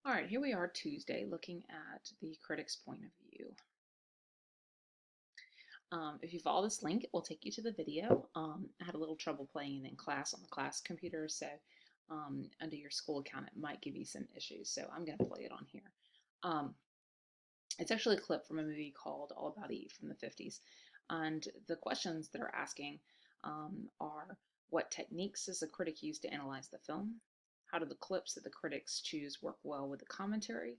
All right, here we are Tuesday looking at the critic's point of view. If you follow this link, it will take you to the video. I had a little trouble playing in class on the class computer, so under your school account, it might give you some issues. So I'm going to play it on here. It's actually a clip from a movie called All About Eve from the 50s. And the questions that are asking are, what techniques does the critic use to analyze the film? How do the clips that the critics choose work well with the commentary?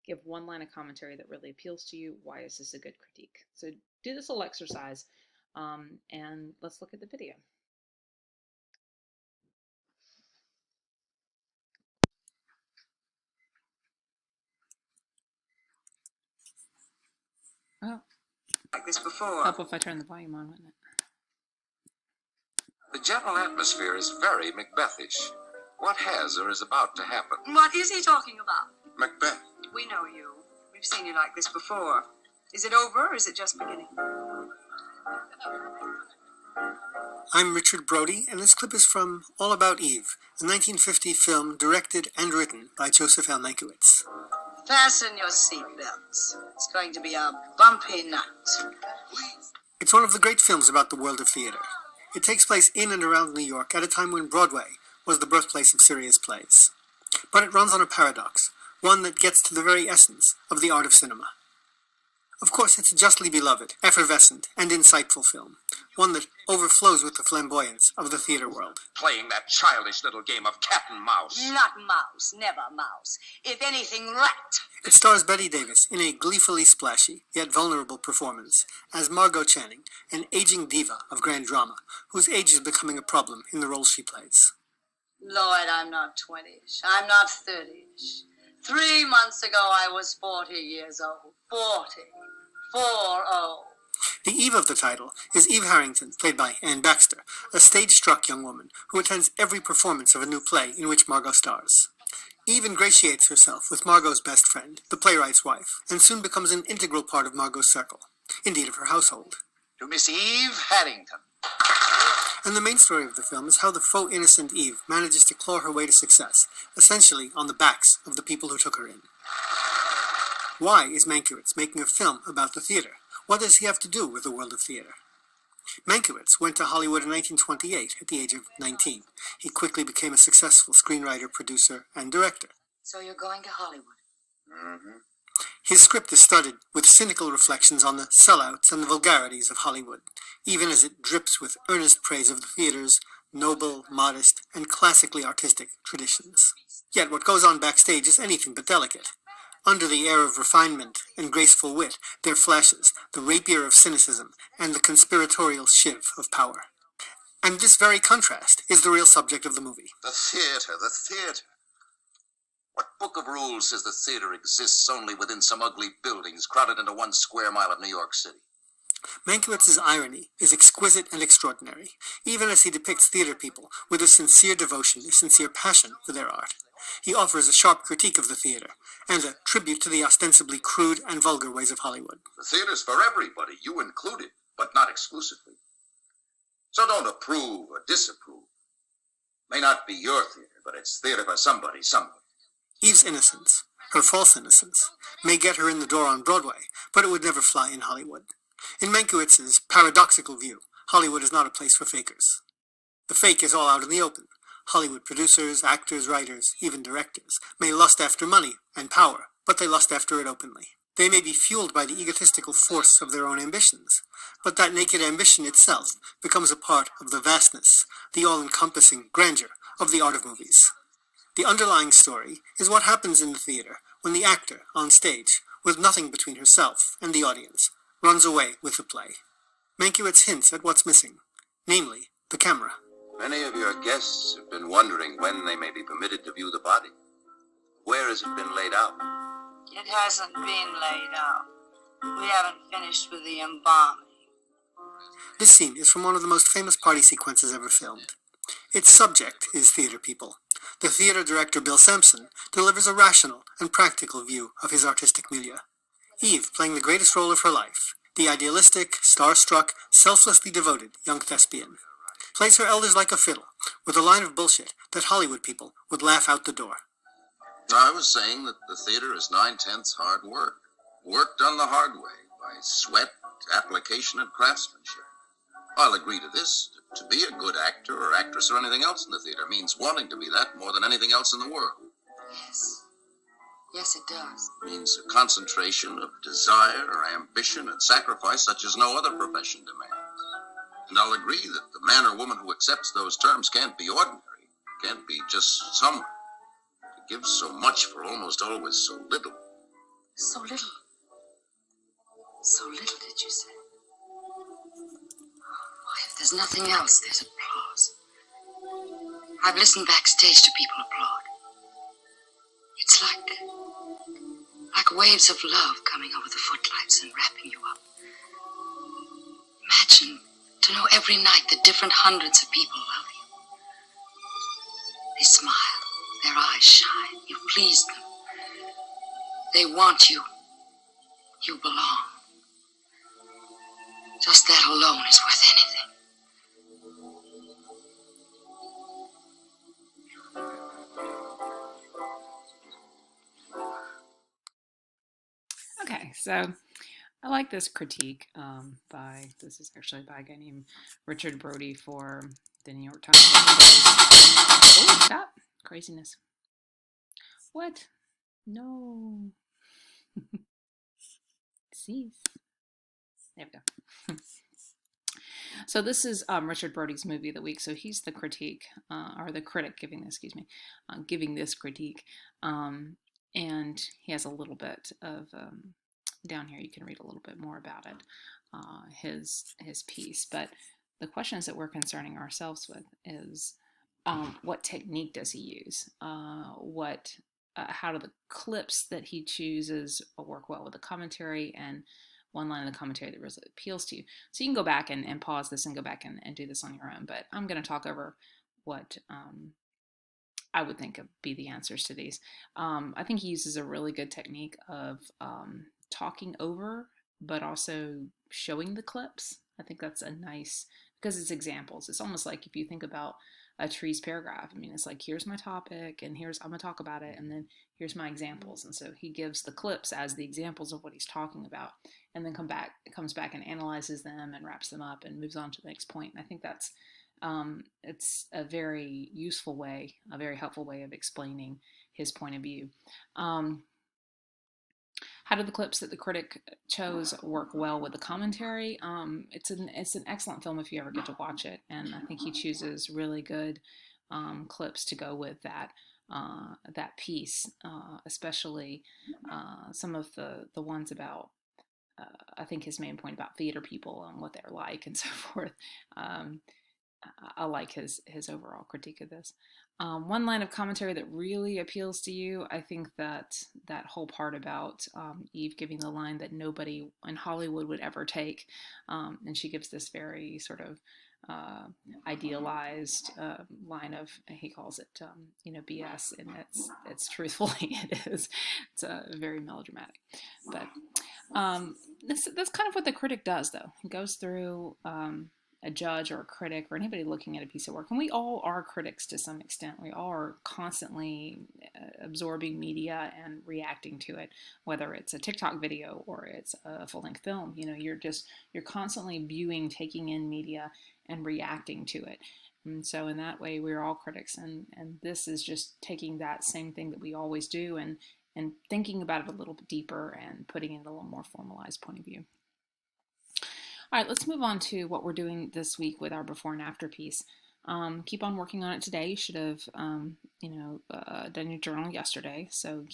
Give one line of commentary that really appeals to you. Why is this a good critique? So do this little exercise and let's look at the video. Oh, like this before. help if I turn the volume on, wouldn't it? The general atmosphere is very Macbethish. What has or is about to happen? What is he talking about? Macbeth. We know you. We've seen you like this before. Is it over or is it just beginning? I'm Richard Brody, and this clip is from All About Eve, a 1950 film directed and written by Joseph L. Mankiewicz. Fasten your seatbelts. It's going to be a bumpy night. It's one of the great films about the world of theater. It takes place in and around New York at a time when Broadway was the birthplace of serious plays. But it runs on a paradox, one that gets to the very essence of the art of cinema. Of course, it's a justly beloved, effervescent, and insightful film, one that overflows with the flamboyance of the theater world. Playing that childish little game of cat and mouse. Not mouse, never mouse. If anything, rat. It stars Bette Davis in a gleefully splashy, yet vulnerable performance, as Margot Channing, an aging diva of grand drama, whose age is becoming a problem in the roles she plays. Lord, I'm not 20ish. I'm not 30ish. 3 months ago, I was 40 years old. 40. 4-0. The Eve of the title is Eve Harrington, played by Anne Baxter, a stage-struck young woman who attends every performance of a new play in which Margot stars. Eve ingratiates herself with Margot's best friend, the playwright's wife, and soon becomes an integral part of Margot's circle, indeed of her household. To Miss Eve Haddington. And the main story of the film is how the faux innocent Eve manages to claw her way to success, essentially on the backs of the people who took her in. Why is Mankiewicz making a film about the theater? What does he have to do with the world of theater? Mankiewicz went to Hollywood in 1928 at the age of 19. He quickly became a successful screenwriter, producer, and director. So you're going to Hollywood? Mm-hmm. His script is studded with cynical reflections on the sellouts and the vulgarities of Hollywood, even as it drips with earnest praise of the theater's noble, modest, and classically artistic traditions. Yet what goes on backstage is anything but delicate. Under the air of refinement and graceful wit, there flashes the rapier of cynicism and the conspiratorial shiv of power. And this very contrast is the real subject of the movie. The theater, the theater. What book of rules says the theater exists only within some ugly buildings crowded into 1 square mile of New York City? Mankiewicz's irony is exquisite and extraordinary, even as he depicts theater people with a sincere devotion, a sincere passion for their art. He offers a sharp critique of the theater, and a tribute to the ostensibly crude and vulgar ways of Hollywood. The theater's for everybody, you included, but not exclusively. So don't approve or disapprove. May not be your theater, but it's theater for somebody, somewhere. Eve's innocence, her false innocence, may get her in the door on Broadway, but it would never fly in Hollywood. In Mankiewicz's paradoxical view, Hollywood is not a place for fakers. The fake is all out in the open. Hollywood producers, actors, writers, even directors, may lust after money and power, but they lust after it openly. They may be fueled by the egotistical force of their own ambitions, but that naked ambition itself becomes a part of the vastness, the all-encompassing grandeur of the art of movies. The underlying story is what happens in the theater when the actor, on stage, with nothing between herself and the audience, runs away with the play. Mankiewicz hints at what's missing, namely, the camera. Many of your guests have been wondering when they may be permitted to view the body. Where has it been laid out? It hasn't been laid out. We haven't finished with the embalming. This scene is from one of the most famous party sequences ever filmed. Its subject is theater people. The theater director Bill Sampson delivers a rational and practical view of his artistic milieu. Eve playing the greatest role of her life, the idealistic, star-struck, selflessly devoted young thespian, plays her elders like a fiddle, with a line of bullshit that Hollywood people would laugh out the door. I was saying that the theater is 9/10 hard work. Work done the hard way, by sweat, application, and craftsmanship. I'll agree to this. To be a good actor or actress or anything else in the theater means wanting to be that more than anything else in the world. Yes. Yes, it does. It means a concentration of desire or ambition and sacrifice such as no other profession demands. And I'll agree that the man or woman who accepts those terms can't be ordinary, can't be just someone. He gives so much for almost always so little. So little. So little, did you say? Why, if there's nothing else, there's applause. I've listened backstage to people applaud. It's like waves of love coming over the footlights and wrapping you up. Imagine to know every night that different hundreds of people love you. They smile, their eyes shine, you've pleased them. They want you. You belong. Just that alone is worth anything. Okay, so I like this critique this is actually by a guy named Richard Brody for the New York Times. Oh, stop. Craziness. What? No. Cease. There we go. So this is Richard Brody's movie of the week. So he's the critique, or the critic giving this, giving this critique. And he has a little bit of, down here you can read a little bit more about it, his piece. But the questions that we're concerning ourselves with is, what technique does he use? How do the clips that he chooses work well with the commentary, and one line of the commentary that really appeals to you? So you can go back and pause this and go back and do this on your own. But I'm going to talk over what I would think would be the answers to these. I think he uses a really good technique of talking over, but also showing the clips. I think that's a nice, because it's examples. It's almost like if you think about a tree's paragraph. I mean, it's like, here's my topic, and I'm going to talk about it, and then here's my examples. And so he gives the clips as the examples of what he's talking about, and then comes back and analyzes them and wraps them up and moves on to the next point. And I think that's it's a very useful way, a very helpful way of explaining his point of view. How do the clips that the critic chose work well with the commentary? It's an excellent film if you ever get to watch it, and I think he chooses really good clips to go with that piece, especially some of the ones about. I think his main point about theater people and what they're like and so forth. I like his overall critique of this. One line of commentary that really appeals to you, I think that whole part about Eve giving the line that nobody in Hollywood would ever take, and she gives this very sort of idealized line of, he calls it BS, and it's truthfully it is. It's very melodramatic, but that's kind of what the critic does, though. He goes through a judge or a critic or anybody looking at a piece of work, and we all are critics to some extent. We all are constantly absorbing media and reacting to it, whether it's a TikTok video or it's a full-length film. You're constantly viewing, taking in media and reacting to it. And so in that way, we're all critics, and this is just taking that same thing that we always do and thinking about it a little bit deeper and putting it in a little more formalized point of view. All right, let's move on to what we're doing this week with our before and after piece. Keep on working on it today. You should have, done your journal yesterday, so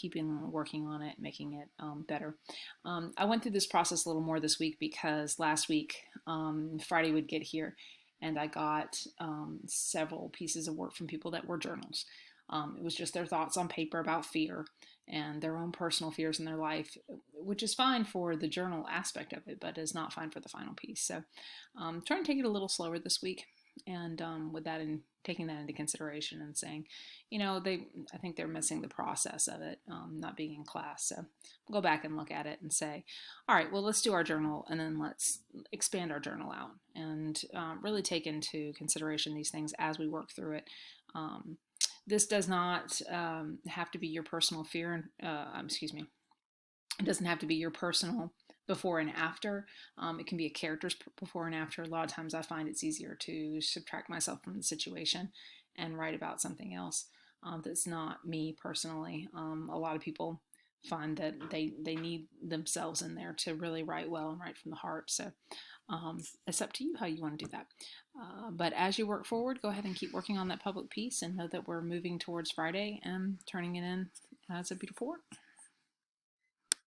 working on it, making it better. I went through this process a little more this week because last week, Friday would get here, and I got several pieces of work from people that were journals. It was just their thoughts on paper about fear and their own personal fears in their life, which is fine for the journal aspect of it, but is not fine for the final piece. So trying to take it a little slower this week, and with that, and taking that into consideration and saying, I think they're missing the process of it, not being in class. So we'll go back and look at it and say, all right, well, let's do our journal, and then let's expand our journal out and really take into consideration these things as we work through it. This does not have to be your personal fear. Excuse me. It doesn't have to be your personal before and after. It can be a character's before and after. A lot of times I find it's easier to subtract myself from the situation and write about something else that's not me personally. A lot of people find that they need themselves in there to really write well and write from the heart. So it's up to you how you want to do that. But as you work forward, go ahead and keep working on that public piece and know that we're moving towards Friday and turning it in as a beautiful work.